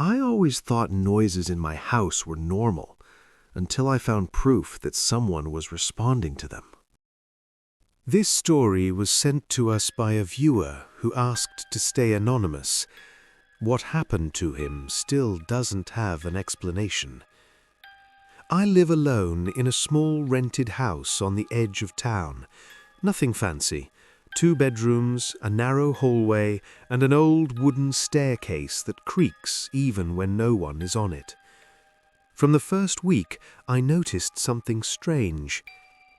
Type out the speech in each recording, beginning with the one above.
I always thought noises in my house were normal, until I found proof that someone was responding to them. This story was sent to us by a viewer who asked to stay anonymous. What happened to him still doesn't have an explanation. I live alone in a small rented house on the edge of town. Nothing fancy. 2 bedrooms, a narrow hallway, and an old wooden staircase that creaks even when no one is on it. From the first week, I noticed something strange.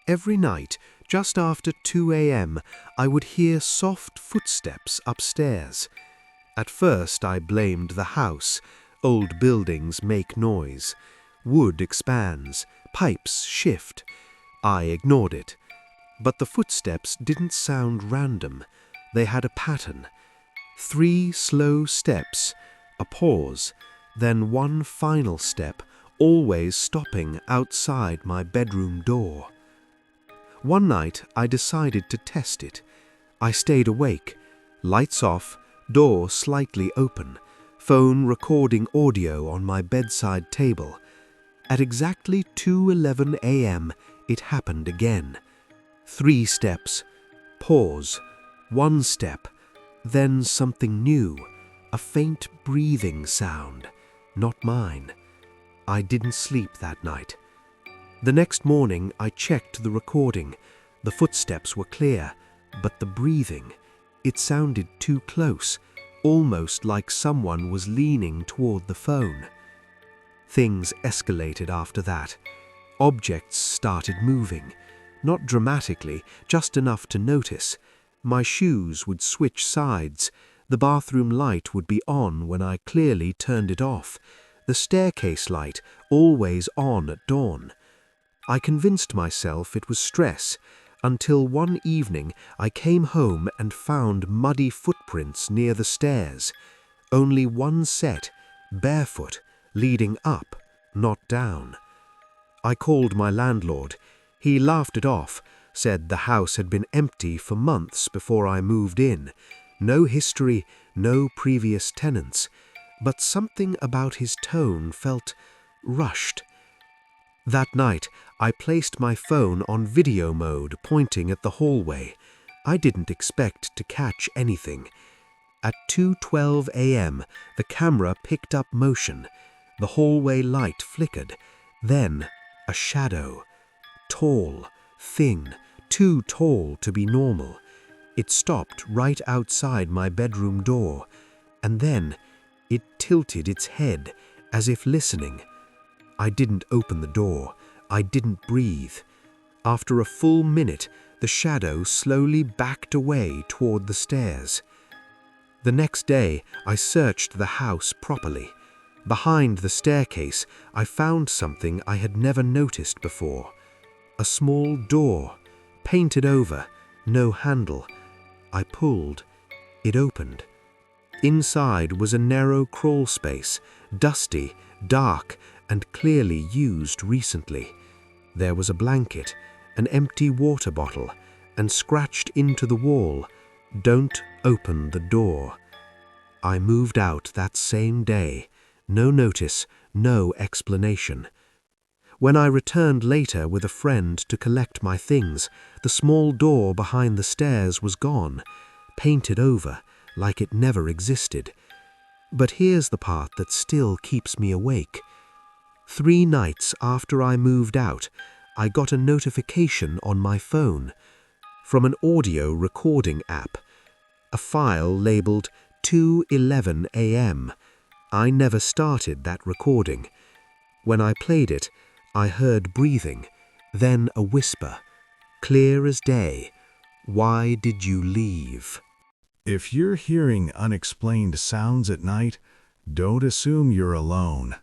Every night, just after 2 a.m., I would hear soft footsteps upstairs. At first, I blamed the house. Old buildings make noise. Wood expands. Pipes shift. I ignored it. But the footsteps didn't sound random. They had a pattern. 3 slow steps, a pause, then one final step, always stopping outside my bedroom door. One night, I decided to test it. I stayed awake. Lights off, door slightly open, phone recording audio on my bedside table. At exactly 2:11 a.m., it happened again. 3 steps, pause, 1 step, then something new, a faint breathing sound, not mine. I didn't sleep that night. The next morning, I checked the recording. The footsteps were clear, but the breathing, it sounded too close, almost like someone was leaning toward the phone. Things escalated after that. Objects started moving. Not dramatically, just enough to notice. My shoes would switch sides. The bathroom light would be on when I clearly turned it off. The staircase light always on at dawn. I convinced myself it was stress, until one evening I came home and found muddy footprints near the stairs. Only one set, barefoot, leading up, not down. I called my landlord. He laughed it off, said the house had been empty for months before I moved in. No history, no previous tenants. But something about his tone felt rushed. That night, I placed my phone on video mode, pointing at the hallway. I didn't expect to catch anything. At 2:12 a.m., the camera picked up motion. The hallway light flickered. Then, a shadow. Tall, thin, too tall to be normal. It stopped right outside my bedroom door, and then it tilted its head as if listening. I didn't open the door. I didn't breathe. After a full minute, the shadow slowly backed away toward the stairs. The next day, I searched the house properly. Behind the staircase, I found something I had never noticed before. A small door, painted over, no handle. I pulled. It opened. Inside was a narrow crawl space, dusty, dark, and clearly used recently. There was a blanket, an empty water bottle, and scratched into the wall, "Don't open the door." I moved out that same day. No notice, no explanation. When I returned later with a friend to collect my things, the small door behind the stairs was gone, painted over, like it never existed. But here's the part that still keeps me awake. 3 nights after I moved out, I got a notification on my phone from an audio recording app, a file labeled 2:11 a.m. I never started that recording. When I played it, I heard breathing, then a whisper, clear as day. "Why did you leave?" If you're hearing unexplained sounds at night, don't assume you're alone.